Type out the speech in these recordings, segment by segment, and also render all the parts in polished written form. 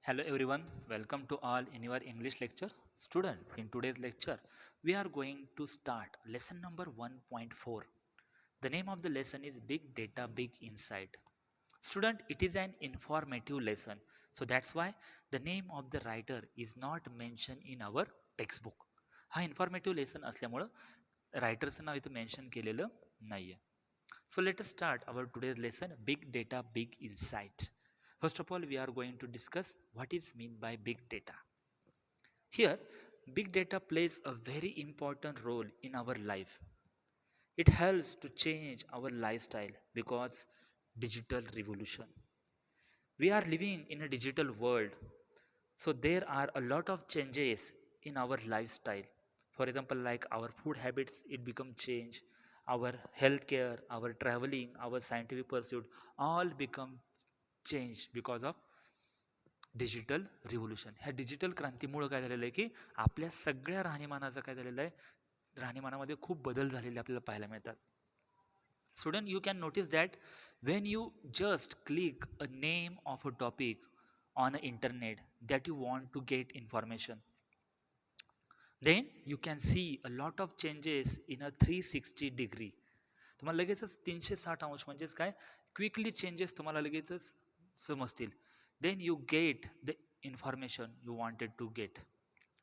Hello everyone, welcome to all in your English lecture. Student, in today's lecture, we are going to start lesson number 1.4. The name of the lesson is Big Data, Big Insight. Student, it is an informative lesson. So that's why the name of the writer is not mentioned in our textbook. हा informative lesson असल्यामुळं रायटरचं नाव इथं mention केलेलं नाही आहे. So let us start our today's lesson, Big Data, Big Insight. First of all, we are going to discuss what is meant by big data. Here, big data plays a very important role in our life. It helps to change our lifestyle because digital revolution. We are living in a digital world, so there are a lot of changes in our lifestyle. For example, like our food habits, it become change. Our healthcare, our traveling, our scientific pursuit, all become change because of digital revolution. ह्या digital क्रांतीमुळे काय झालेलं आहे की आपल्या सगळ्या राहणीमानाचं काय झालेलं आहे, राहणीमानामध्ये खूप बदल झालेले आपल्याला पाहायला मिळतात. Student, you can notice that when you just click a name of a topic on a internet that you want to get information, then you can see a lot of changes in a 360 degree. तुम्हाला लगेचच 360 अंश म्हणजेच काय, quickly changes तुम्हाला लगेचच समजतील. Then you get the information you wanted to get.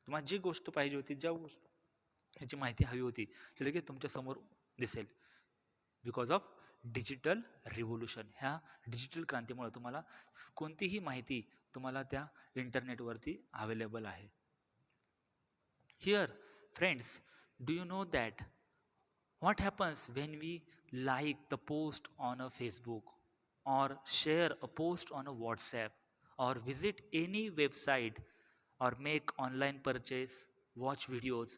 तुम्हाला जी गोष्ट पाहिजे होती, ज्या गोष्ट ह्याची माहिती हवी होती, ती लगेच तुमच्या समोर दिसेल बिकॉज ऑफ डिजिटल रिव्होल्युशन. ह्या डिजिटल क्रांतीमुळे तुम्हाला कोणतीही माहिती तुम्हाला त्या इंटरनेटवरती अवेलेबल आहे. Here friends, do you know that what happens when we like the post on a Facebook or share a post on a WhatsApp or visit any website or make online purchase, watch videos,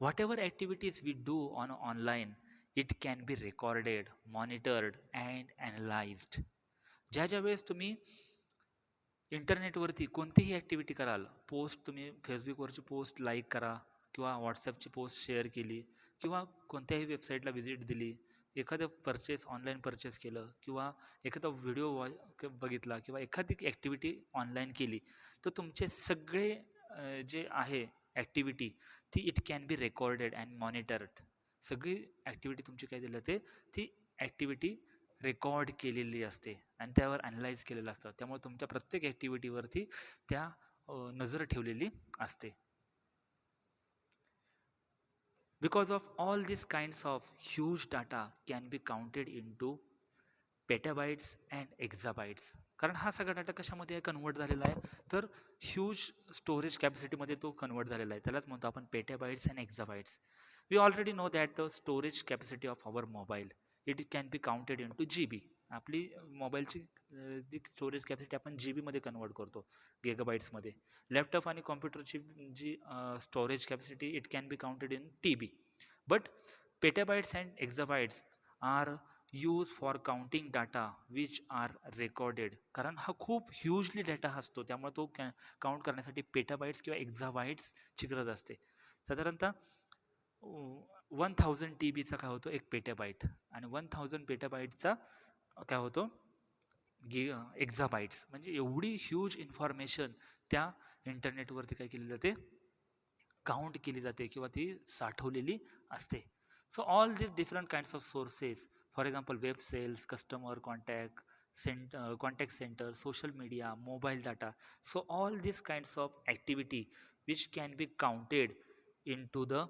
whatever activities we do on online, it can be recorded, monitored and analyzed. ज्या ज्या वेळेस तुम्ही इंटरनेटवरती कोणतीही activity कराल, post तुम्ही फेसबुकवरची post like करा किंवा व्हॉट्सॲपची पोस्ट शेअर केली किंवा कोणत्याही वेबसाईटला व्हिजिट दिली, एखादं परचेस ऑनलाईन परचेस केलं किंवा एखादा व्हिडिओ बघितला किंवा एखादी ॲक्टिव्हिटी ऑनलाईन केली, तर तुमचे सगळे जे आहे ॲक्टिव्हिटी ती it can B recorded and monitored. सगळी ॲक्टिव्हिटी तुमची काय दिलं ते, ती ॲक्टिव्हिटी रेकॉर्ड केलेली असते आणि त्यावर ॲनलाइज केलेलं असतं. त्यामुळे तुमच्या प्रत्येक ॲक्टिव्हिटीवरती त्या नजर ठेवलेली असते. Because of all this kinds of huge data can be counted in to petabytes and exabytes. कारण हा सगळा डाटा कशामध्ये कन्वर्ट झालेला आहे, तर ह्यूज स्टोरेज कॅपॅसिटीमध्ये तो कन्वर्ट झालेला आहे. त्यालाच म्हणतो आपण petabytes and exabytes. We already know that the storage capacity of our mobile it can be counted in to GB. आपली मोबाईलची जी स्टोरेज कॅपॅसिटी आपण GB मध्ये कन्वर्ट करतो, गिगाबाईट्समध्ये. लॅपटॉप आणि कॉम्प्युटरची जी storage capacity it can be counted in TB. But petabytes and exabytes are use for counting data which are recorded. कारण हा खूप ह्यूजली डाटा असतो, त्यामुळे तो काउंट करण्यासाठी पेटाबाइट्स किंवा एक्झाबाइट्सची गरज असते. साधारणतः 1000 TBचा काय होतो एक पेटाबाइट आणि 1000 पेटाबाइटचा काय होतो एक्झाबाइट्स. म्हणजे एवढी ह्यूज इन्फॉर्मेशन त्या इंटरनेटवरती काय केली जाते, काउंट केली जाते किंवा ती साठवलेली असते. So all this different kinds of sources, for example web sales, customer contact centre, social media, mobile data. So all this kinds of activity which can be counted in to the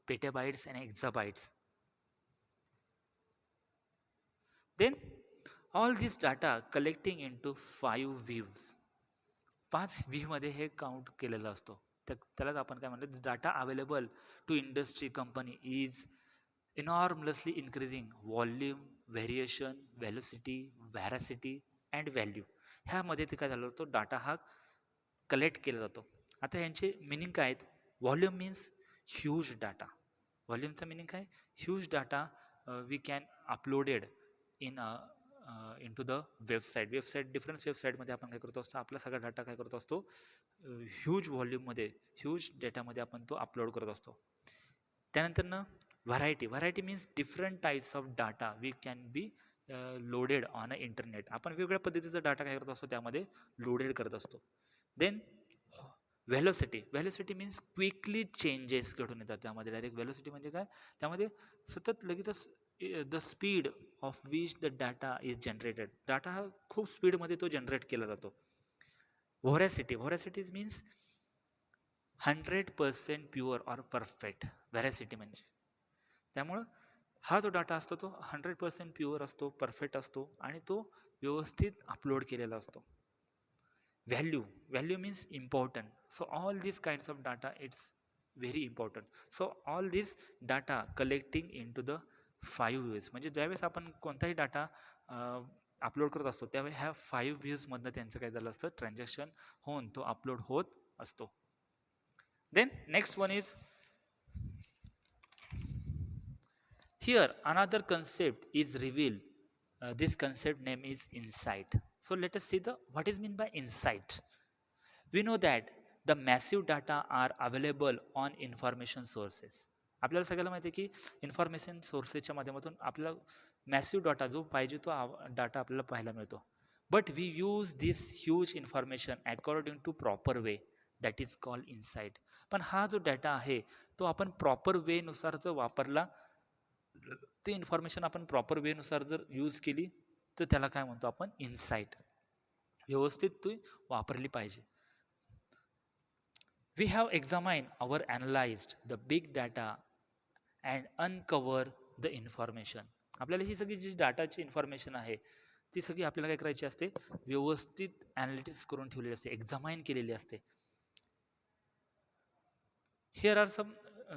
petabytes and exabytes. Then all this data collecting into 5 views. 5 view मध्ये हे count केलेलं असतो. त्यालाच आपण काय म्हणतो, data available to industry company is enormously increasing volume, variation, velocity, veracity and value. ह्यामध्ये ते काय झालं होतं, डाटा हा कलेक्ट केला जातो. आता ह्यांचे मिनिंग काय आहेत. Volume means huge data. व्हॉल्यूमचा मिनिंग काय, huge data we can uploaded in to the website. Different वेबसाईटमध्ये आपण काय करतो असतो, आपला सगळा डाटा काय करतो असतो, ह्यूज व्हॉल्यूममध्ये, ह्यूज डेटामध्ये आपण तो अपलोड करत असतो. त्यानंतर variety means different types of data we can be loaded on a internet. आपण वेगवेगळ्या पद्धतीचा डाटा काय करत असतो, त्यामध्ये लोडेड करत असतो. Then velocity means quickly changes घडून येतात त्यामध्ये. डायरेक्ट व्हेलोसिटी म्हणजे काय, त्यामध्ये सतत लगेचच the speed of which the data is generated, data हा खूप स्पीडमध्ये तो जनरेट केला जातो. व्होरॅसिटी मीन्स 100% प्युअर ऑर परफेक्ट. व्हेरॅसिटी म्हणजे त्यामुळं हा जो डाटा असतो तो 100% प्युअर असतो, परफेक्ट असतो आणि तो व्यवस्थित अपलोड केलेला असतो. Value means important. So all these kinds of data, it's very important. So all this data collecting into the 5 views, म्हणजे ज्यावेळेस आपण कोणताही डाटा अपलोड करत असतो त्यावेळी ह्या 5 व्ह्यूज मधनं त्यांचं काय झालं असतं, ट्रान्झॅक्शन होऊन तो अपलोड होत असतो. Then next one is here another concept is revealed. This concept name is insight. So let us see the what is mean by insight. We know that the massive data are available on information sources. आपल्याला सगळ्याला माहिती आहे की information सोर्सेसच्या माध्यमातून आपल्याला massive data जो पाहिजे तो डाटा आपल्याला पाहायला मिळतो. But we use this huge information according to proper way, that is called insight. पण हा जो डाटा आहे तो आपण प्रॉपर वेनुसार जर वापरला, ते इन्फॉर्मेशन आपण प्रॉपर वेनुसार जर यूज केली तर त्याला काय म्हणतो आपण, इन्साईट. व्यवस्थित ती वापरली पाहिजे. We have examined or analyzed the big data and uncover the information. आपल्याला ही सगळी जी डाटाची इन्फॉर्मेशन आहे ती सगळी आपल्याला काय करायची असते, व्यवस्थित ॲनालिटिक्स करून ठेवलेली असते, एक्झामाइन केलेली असते. Here are some,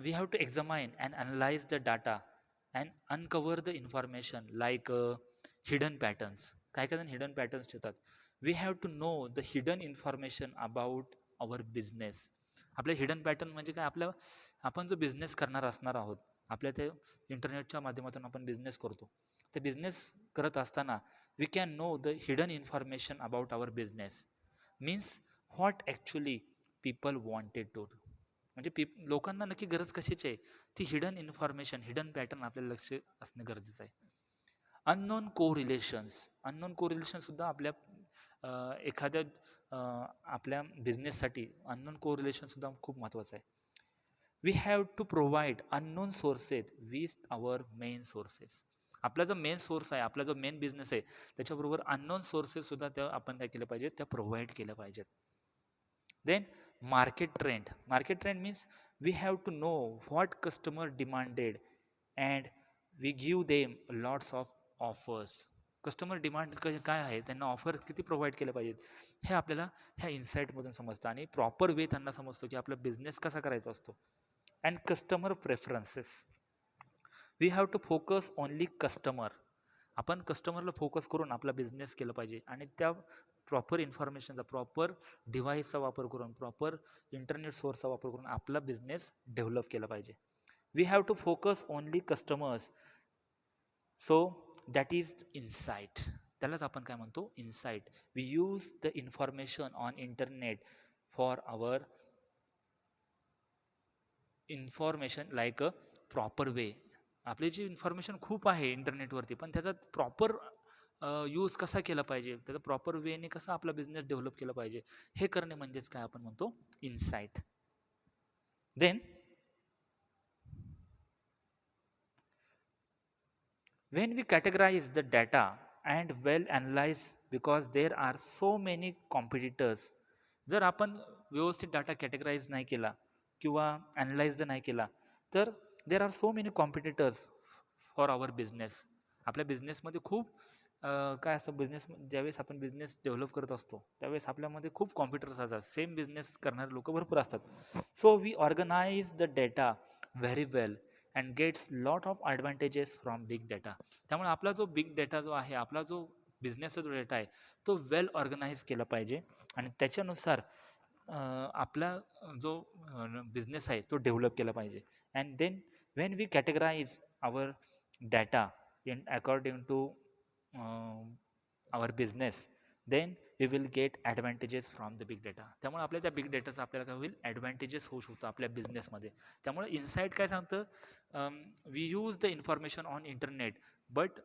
we have to examine and analyze the data and uncover the information like hidden patterns. काय काय जण हिडन पॅटर्न्स ठेवतात. We have to know the hidden information about our business. आपल्या हिडन पॅटर्न म्हणजे काय, आपण जो business करणार असणार आहोत, आपल्या ते इंटरनेटच्या माध्यमातून आपण बिझनेस करतो, ते बिझनेस करत असताना we can know the hidden information about our business. Means what actually people wanted to, म्हणजे लोकांना नक्की गरज कशाची आहे, ती हिडन इन्फॉर्मेशन, हिडन पॅटर्न आपल्याला लक्ष असणं गरजेचं आहे. अननोन कोरिलेशन सुद्धा आपल्या एखाद्या आपल्या बिझनेससाठी अननोन कोरिलेशन सुद्धा खूप महत्त्वाचं आहे. We have to provide unknown sources with our main sources. आपला जो मेन सोर्स आहे, आपला जो मेन बिझनेस आहे, त्याच्याबरोबर अननोन सोर्सेस सुद्धा त्या आपण काय केलं पाहिजे, त्या प्रोव्हाइड केल्या पाहिजेत. Then market trend means we have to know what customer demanded and we give them lots of offers. Customer demand काय आहे, त्यांना ऑफर किती प्रोव्हाइड केलं पाहिजेत, हे आपल्याला ह्या इन्साईटमधून समजतं आणि प्रॉपर वे त्यांना समजतो की आपला बिझनेस कसा करायचा असतो. And customer preferences, we have to focus only customer. आपण कस्टमरला फोकस करून आपला बिझनेस केला पाहिजे आणि त्या प्रॉपर इन्फॉर्मेशनचा, प्रॉपर डिव्हाइसचा वापर करून, प्रॉपर इंटरनेट सोर्सचा वापर करून आपला बिझनेस डेव्हलप केला पाहिजे. We have to focus only customers, so that is insight. त्यालाच आपण काय म्हणतो, insight. We use the information on internet for our information like a proper way. आपली जी इन्फॉर्मेशन खूप आहे इंटरनेटवरती, पण त्याचा प्रॉपर यूज कसा केला पाहिजे, त्याचा प्रॉपर वेने कसा आपला बिझनेस डेव्हलप केला पाहिजे, हे करणे म्हणजेच काय आपण म्हणतो, insight. Then when we categorize the data and well analyze, because there are so many competitors. जर आपण व्यवस्थित डाटा कॅटेगराईज नाही केला किंवा ॲनालाइज जर नाही केला तर there are so many competitors for our business. आपल्या बिझनेसमध्ये खूप काय असतं, बिझनेस ज्यावेळेस आपण बिझनेस डेव्हलप करत असतो त्यावेळेस आपल्यामध्ये खूप कॉम्प्युटर्स असतात, सेम बिझनेस करणारे लोक भरपूर असतात. So we organise the data very well and gets lot of advantages from big data. त्यामुळे आपला जो बिग डेटा जो आहे, आपला जो बिझनेसचा जो डेटा आहे तो वेल ऑर्गनाइज केला पाहिजे आणि त्याच्यानुसार आपला जो बिझनेस आहे तो डेव्हलप केला पाहिजे. And then when we categorise our data in according to our business, then we will get advantages from the big data. त्यामुळे आपल्या त्या बिग डेटाचा आपल्याला काय होईल, ॲडव्हान्टेजेस होऊ शकतो आपल्या बिझनेसमध्ये. त्यामुळे इन्साईट काय सांगतं, we use the information on internet but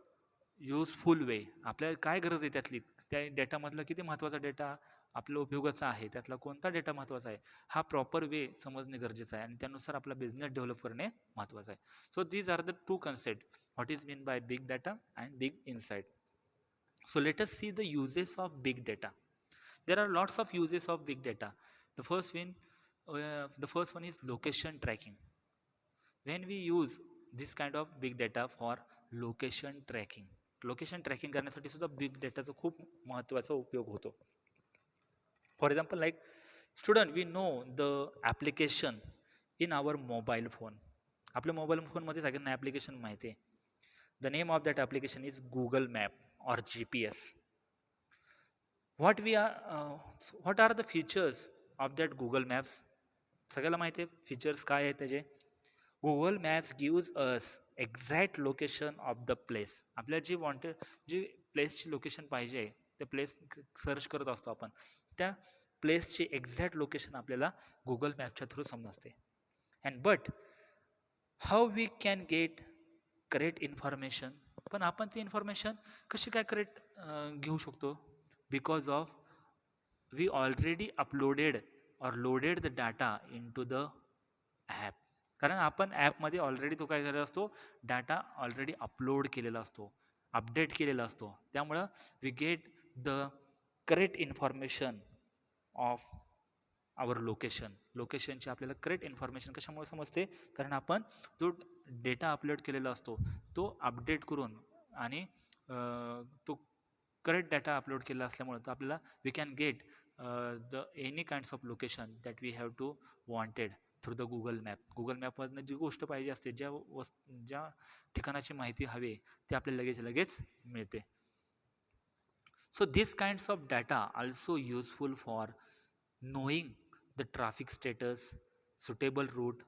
useful way. आपल्याला काय गरज आहे त्यातली, त्या डेटामधला किती महत्त्वाचा डेटा आपल्या उपयोगाचा आहे, त्यातला कोणता डेटा महत्त्वाचा आहे, हा प्रॉपर वे समजणे गरजेचं आहे आणि त्यानुसार आपला बिझनेस डेव्हलप करणे महत्त्वाचं आहे. So these are the two concept what is mean by big data and big insight. So let us see the uses of big data. There are lots of uses of big data. The first one is location tracking. When we use this kind of big data for location tracking करण्यासाठी सुद्धा big डेटाचा खूप महत्त्वाचा उपयोग होतो. For example, like student, we know the application in our mobile phone. आपल्या mobile फोनमध्ये सगळ्यांना ॲप्लिकेशन माहिती आहे. The name of that application is Google Map or GPS. What are the features of that Google Maps? सगळ्याला माहिती आहे features काय आहेत त्याचे. Google maps gives us exact location of the place. आपल्याला जी प्लेसची लोकेशन पाहिजे, त्या प्लेस सर्च करत असतो आपण, त्या प्लेसची एक्झॅक्ट लोकेशन आपल्याला गुगल मॅपच्या थ्रू समजते. And but how we can get correct information. पण आपण ती इन्फॉर्मेशन कशी काय करेक्ट घेऊ शकतो? Because of we already uploaded और loaded the data in to the app. कारण आपण ॲपमध्ये ऑलरेडी तो काय केलेला असतो, डाटा ऑलरेडी अपलोड केलेला असतो, अपडेट केलेला असतो. त्यामुळं we get the correct information of our लोकेशनची आपल्याला करेक्ट इन्फॉर्मेशन कशामुळे समजते? कारण आपण जो डेटा अपलोड केलेला असतो तो अपडेट करून आणि तो करेक्ट डाटा अपलोड केला असल्यामुळे तर आपल्याला we can get the any kinds of location that we have to wanted through the Google map. Google मॅपमधनं जी गोष्ट पाहिजे असते, ज्या ठिकाणाची माहिती हवी ती आपल्याला लगेच मिळते. So this kinds of data also useful for knowing the traffic status, suitable route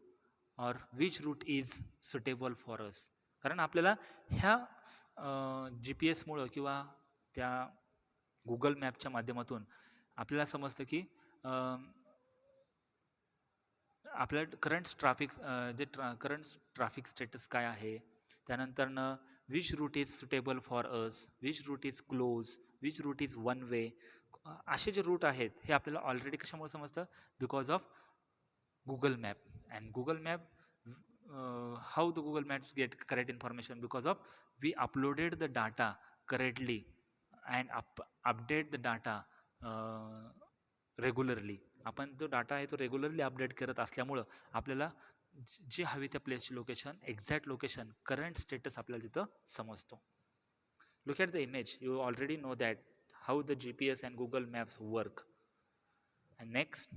or which route is suitable for us. कारण आपल्याला ह्या GPS मुळं किंवा त्या गुगल मॅपच्या माध्यमातून आपल्याला समजतं की आपल्या करंट ट्रॅफिक स्टेटस काय आहे. त्यानंतरनं which route is suitable for us, which route is close, which route is one way. असे जे रूट आहेत हे आपल्याला ऑलरेडी कशामुळे समजतं? Because of Google map. And Google map, how the Google maps get correct information? Because of we uploaded the data correctly and update the data regularly. आपण जो data आहे तो रेग्युलरली अपडेट करत असल्यामुळं आपल्याला जी हवी त्या प्लेसची location, exact location, current status आपल्याला तिथं समजतो. Look at the image. You already know that how the GPS and Google Maps work. And next,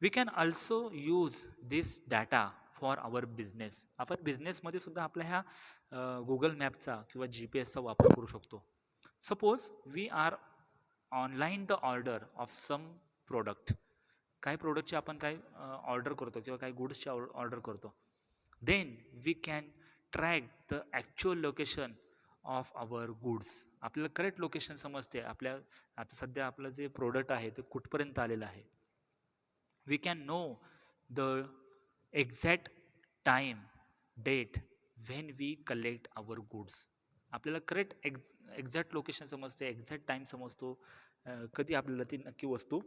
we can also use this data for our business. आपण बिझनेसमध्ये सुद्धा आपल्या ह्या Google मॅपचा किंवा GPS चा वापर करू शकतो. Suppose we are online the order of some product. काही प्रोडक्टची आपण काय ऑर्डर करतो किंवा काही गुड्सची ऑर्डर करतो. Then we can track the actual location of our goods. आपल्याला करेक्ट लोकेशन समजते. आता सध्या आपलं जे प्रोडक्ट आहे ते कुठपर्यंत आलेलं आहे. We can know the exact time, date when we collect our goods. आपल्याला करेक्ट एक्झॅक्ट लोकेशन समजते, एक्झॅक्ट टाईम समजतो कधी आपल्याला ती नक्की वस्तू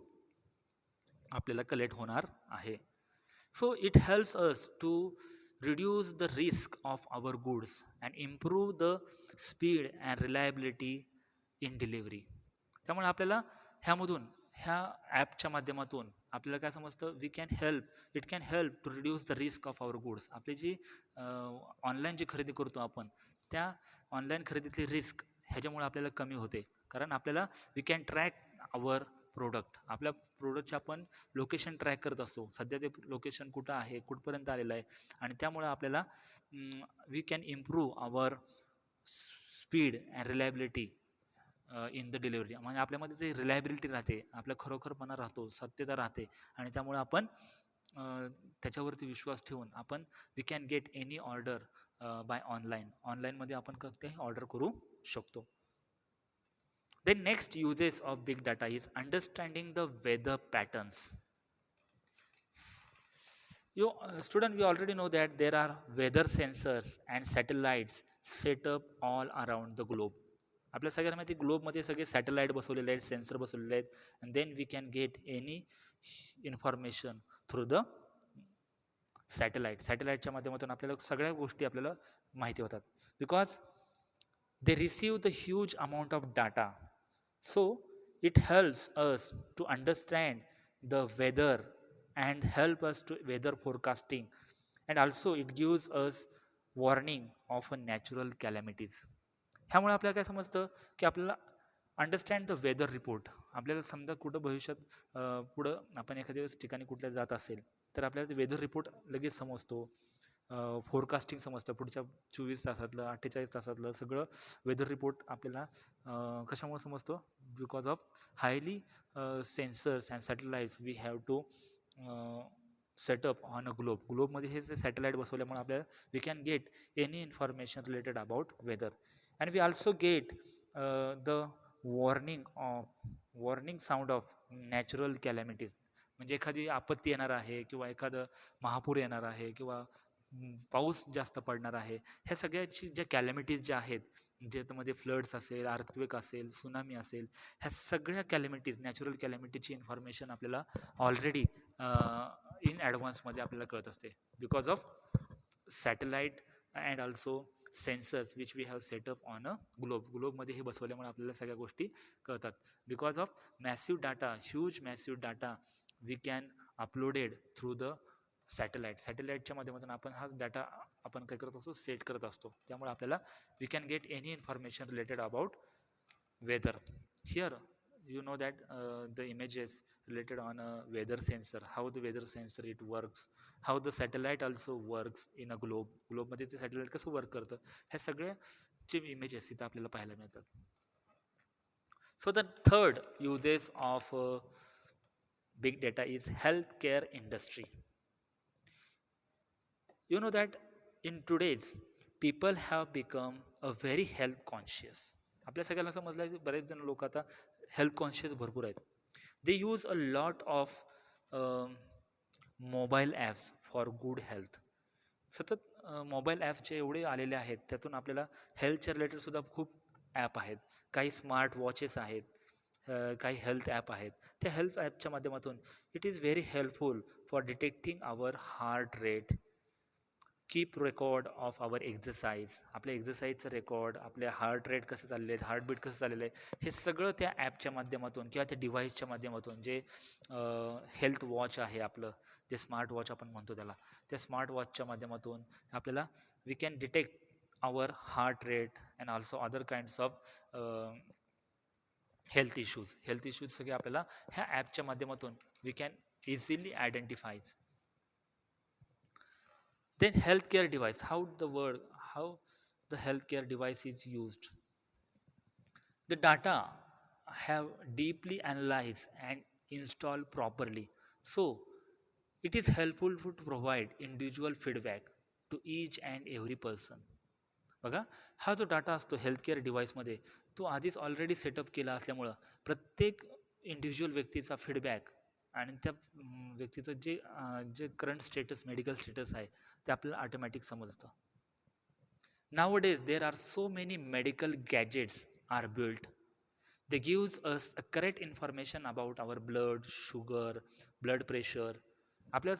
आपल्याला कलेक्ट होणार आहे. So it helps us to reduce the risk of our goods and improve the speed and reliability in delivery. त्यामुळे आपल्याला ह्या ॲपच्या माध्यमातून आपल्याला काय समजतं? It can help to reduce the risk of our goods. आपली जी ऑनलाईन जी खरेदी करतो आपण, त्या ऑनलाईन खरेदीतली रिस्क ह्याच्यामुळे आपल्याला कमी होते. कारण आपल्याला we can track our product. आपल्या प्रोडक्टचे आपण लोकेशन ट्रॅक करत असतो, सध्या ते लोकेशन कुठं आहे, कुठपर्यंत आलेलं आहे. आणि त्यामुळं आपल्याला we can improve our speed and reliability in the delivery. म्हणजे आपल्यामध्ये जे रिलायबिलिटी राहते, आपला खरोखरपणा राहतो, सत्यता राहते. आणि त्यामुळे आपण त्याच्यावरती विश्वास ठेवून आपण we can get any order by ऑनलाईनमध्ये आपण ते ऑर्डर करू शकतो. The next uses of big data is understanding the weather patterns. Student, we already know that there are weather sensors and satellites set up all around the globe. आपल्या सगळ्यांना माहिती ग्लोबमध्ये सगळे satellite बसवलेले आहेत, सेन्सर बसवलेले आहेत, and then we can get any information through the सॅटेलाईटच्या माध्यमातून आपल्याला सगळ्या गोष्टी आपल्याला माहिती होतात, because they receive the huge amount of data. So it helps us to understand the weather and help us to weather forecasting, and also it gives us warning of a natural calamities. ह्यामुळे आपल्याला काय समजतं की आपल्याला understand the weather report. आपल्याला समजा कुठं भविष्यात पुढं आपण एखाद्या ठिकाणी कुठल्या जात असेल तर आपल्याला ते वेदर रिपोर्ट लगेच समजतो, फोरकास्टिंग समजतं पुढच्या 24 तासातलं 48 तासातलं सगळं वेदर रिपोर्ट आपल्याला कशामुळे समजतो, because of highly sensors and satellites we have to setup on a ग्लोबमध्ये हे जे सॅटेलाइट बसवल्यामुळे आपल्याला we can get any information related about weather, and we also get the warning sound of natural calamities. म्हणजे एखादी आपत्ती येणार आहे किंवा एखादं महापूर येणार आहे किंवा पाऊस जास्त पडणार आहे, ह्या सगळ्याची ज्या कॅलॅमिटीज ज्या आहेत, ज्यामध्ये फ्लड्स असेल, अर्थक्वेक असेल, सुनामी असेल, ह्या सगळ्या कॅलॅमिटीज नॅचरल कॅलॅमिटीची इन्फॉर्मेशन आपल्याला ऑलरेडी इन ॲडव्हान्समध्ये आपल्याला कळत असते, because of satellite and also sensors which we have setup on a ग्लोबमध्ये हे बसवल्यामुळे आपल्याला सगळ्या गोष्टी कळतात, because of massive data, huge massive data we can uploaded through the सॅटेलाईटच्या माध्यमातून आपण हाच डाटा आपण काय करत असतो, सेट करत असतो. त्यामुळे आपल्याला we can get any information related about weather. Here you know that the images related on a weather sensor, how the weather sensor it works, how the satellite also works in a globe मध्ये ते satellite कसं work करतं, ह्या सगळ्याचे images इथं आपल्याला पाहायला मिळतात. So the third uses of big data is healthcare industry. You know that in today's people have become a very health conscious. आपल्या सगळ्यांना समजलं की बरेच जण लोक आता हेल्थ कॉन्शियस भरपूर आहेत. They use a lot of mobile apps for good health. सतत मोबाईल ॲप्सचे एवढे आलेले आहेत, त्यातून आपल्याला हेल्थच्या रिलेटेड सुद्धा खूप ॲप आहेत. काही स्मार्ट वॉचेस आहेत, काही हेल्थ ॲप आहेत. त्या हेल्थ ॲपच्या माध्यमातून it is very helpful for detecting our heart rate, keep record of our exercise, आपल्या एक्झरसाईजचं रेकॉर्ड, आपल्या हार्ट रेट कसं चाललेलं आहे, हार्टबीट कसं चाललेलं आहे, हे सगळं त्या ॲपच्या माध्यमातून किंवा त्या डिव्हाइसच्या माध्यमातून, जे हेल्थ वॉच आहे आपलं, जे स्मार्ट वॉच आपण म्हणतो त्याला, त्या स्मार्ट वॉचच्या माध्यमातून आपल्याला we can detect our heart rate and also other kinds of health issues सगळे आपल्याला ह्या ॲपच्या माध्यमातून we can easily identifies. Then healthcare device, how the healthcare device is used. The data have deeply analyzed and installed properly. So it is helpful to provide individual feedback to each and every person. बघा, हा जो data असतो healthcare डिव्हाइसमध्ये, तो आधीच already setup केला असल्यामुळं प्रत्येक इंडिव्हिज्युअल व्यक्तीचा फीडबॅक आणि त्या व्यक्तीचं जे करंट स्टेटस, मेडिकल स्टेटस आहे, ते आपल्याला ऑटोमॅटिक समजतं. Nowadays there are so many medical gadgets are built. They gives us a correct information about our blood sugar, blood pressure. आपल्या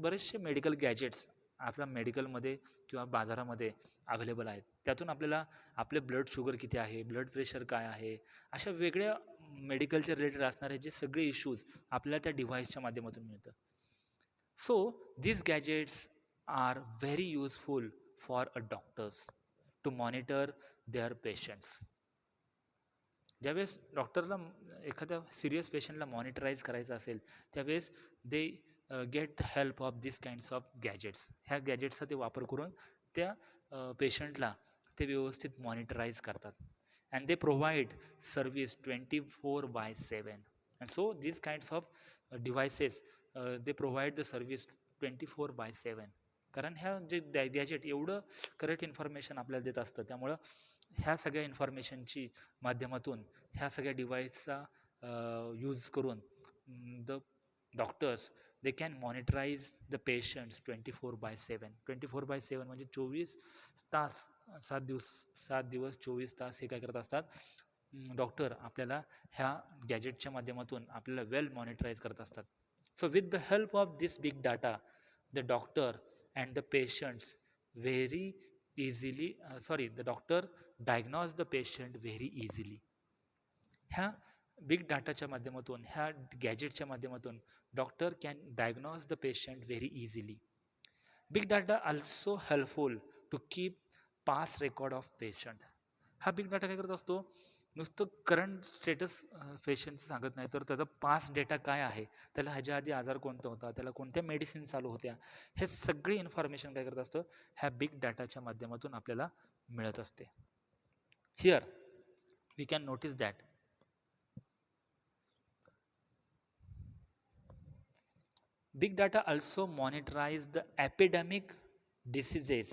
बरेचसे मेडिकल गॅजेट्स आपल्या मेडिकलमध्ये किंवा बाजारामध्ये अवेलेबल आहेत. त्यातून आपल्याला आपले ब्लड शुगर किती आहे, ब्लड प्रेशर काय आहे, अशा वेगळ्या मेडिकलच्या रिलेटेड असणारे जे सगळे इश्यूज आपल्याला त्या डिव्हाइसच्या माध्यमातून मिळतात. So these gadgets are very useful for a doctors to monitor their patients. ज्यावेळेस डॉक्टरला एखाद्या सिरियस पेशंटला मॉनिटराईज करायचं असेल, त्यावेळेस they get the help of this kinds of gadgets. ह्या गॅजेट्सचा ते वापर करून त्या पेशंटला ते व्यवस्थित मॉनिटराईज करतात. And they provide service 24/7. And so this kinds of devices they provide the service 24/7. कारण ह्या जे गॅजेट एवढं करेक्ट इन्फॉर्मेशन आपल्याला देत असतं, त्यामुळं ह्या सगळ्या इन्फॉर्मेशनची माध्यमातून ह्या सगळ्या डिव्हाइसचा यूज करून the doctors they can monitorise the patients 24/7. 24/7 म्हणजे 24 तास 7 दिवस 24 तास हे काय करत असतात, डॉक्टर आपल्याला ह्या गॅजेटच्या माध्यमातून आपल्याला वेल मॉनिटराईज करत असतात. So with the help of this big data, the doctor and the patients very easily the doctor diagnose the patient very easily. ह्या बिग डाटाच्या माध्यमातून, ह्या गॅजेटच्या माध्यमातून doctor can diagnose the patient very easily. Big data also helpful to keep past record of patient. हा big data काय करत असतो, नुसतं करंट स्टेटस पेशंटचं सांगत नाही, तर त्याचा पास्ट डेटा काय आहे, त्याला ह्याच्या आधी आजार कोणता होता, त्याला कोणत्या मेडिसिन चालू होत्या, हे सगळी इन्फॉर्मेशन काय करत असतं, ह्या बिग डाटाच्या माध्यमातून आपल्याला मिळत असते. Here we can notice that big data also monitorize the epidemic diseases.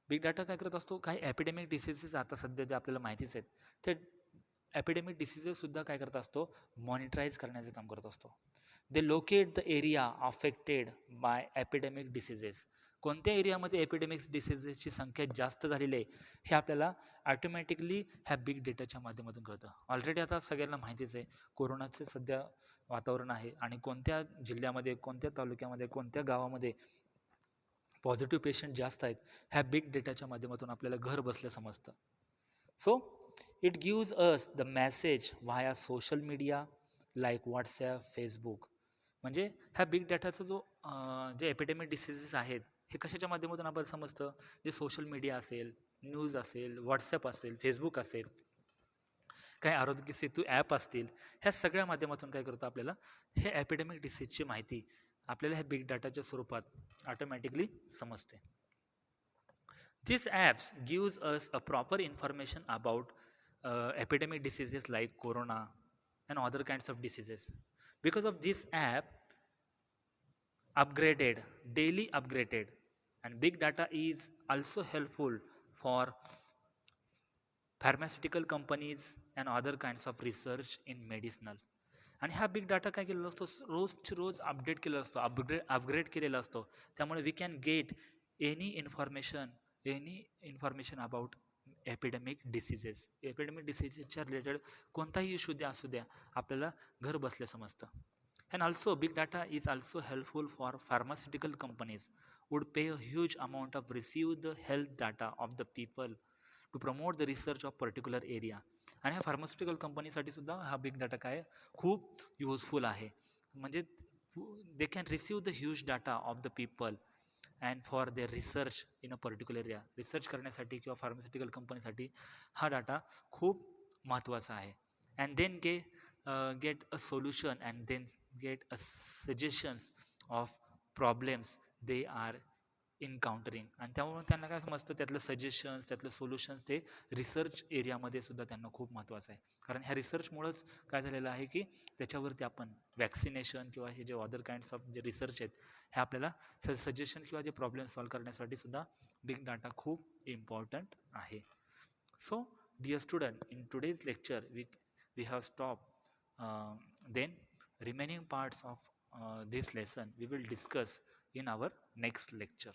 Big data काय करत असतो, काही ॲपिडेमिक डिसिजेस आता सध्या जे आपल्याला माहितीच आहेत, ते ॲपिडेमिक डिसिजेस सुद्धा काय करत असतो, मॉनिटराईज करण्याचे काम करत असतो. They locate the area affected by epidemic diseases. कोणत्या एरियामध्ये ॲपिडेमिक डिसिजेसची संख्या जास्त झालेली आहे हे आपल्याला ऑटोमॅटिकली ह्या बिग डेटाच्या माध्यमातून कळतं. ऑलरेडी आता सगळ्यांना माहितीच आहे, कोरोनाचे सध्या वातावरण आहे आणि कोणत्या जिल्ह्यामध्ये, कोणत्या तालुक्यामध्ये, कोणत्या गावामध्ये पॉझिटिव्ह पेशंट जास्त आहेत, ह्या बिग डेटाच्या माध्यमातून आपल्याला घर बसल्या समजतं. So it gives us the message via social media like WhatsApp, Facebook. म्हणजे ह्या बिग डाटाचा जो जे एपिडेमिक डिसिजेस आहेत हे कशाच्या माध्यमातून आपल्याला समजतं, जे सोशल मीडिया असेल, न्यूज असेल, व्हॉट्सॲप असेल, फेसबुक असेल, काही आरोग्य सेतू ॲप असतील, ह्या सगळ्या माध्यमातून काय करतं, आपल्याला हे ॲपिडेमिक डिसीजची माहिती आपल्याला ह्या बिग डाटाच्या स्वरूपात ऑटोमॅटिकली समजते. These apps gives us a proper information about epidemic diseases like corona and other kinds of diseases. Because of this app upgraded, daily upgraded, and big data is also helpful for pharmaceutical companies and other kinds of research in medicinal. आणि हा big data काय केलेला असतो, रोज update केलेला असतो, upgrade केलेला असतो. त्यामुळे we can get any information about epidemic diseases. Epidemic डिसिजेसच्या रिलेटेड कोणताही इश्यू असू द्या, आपल्याला घर बसल्या समजतं. And also big data is also helpful for pharmaceutical companies would pay a huge amount of receive the health data of the people to promote the research of particular area. आणि ह्या pharmaceutical कंपनीसाठी सुद्धा हा big data काय खूप useful आहे. म्हणजे they can receive the huge data of the people and for their research in a particular area. Research करण्यासाठी किंवा फार्मास्युटिकल कंपनीसाठी हा डाटा खूप महत्त्वाचा आहे. And then get a solution and then get a suggestions of problems they are encountering. आणि त्यामुळे त्यांना काय समजतं, त्यातलं सजेशन्स, त्यातलं सोल्युशन्स ते रिसर्च एरियामध्ये सुद्धा त्यांना खूप महत्त्वाचं आहे. कारण ह्या रिसर्चमुळंच काय झालेलं आहे की त्याच्यावरती आपण वॅक्सिनेशन किंवा हे जे अदर काइंड्स ऑफ जे रिसर्च आहेत हे आपल्याला सजेशन किंवा जे प्रॉब्लेम सॉल्व्ह करण्यासाठी सुद्धा बिग डाटा खूप इम्पॉर्टंट आहे. So dear student, in today's lecture we have stop. Then remaining parts of this lesson we will discuss in our next lecture.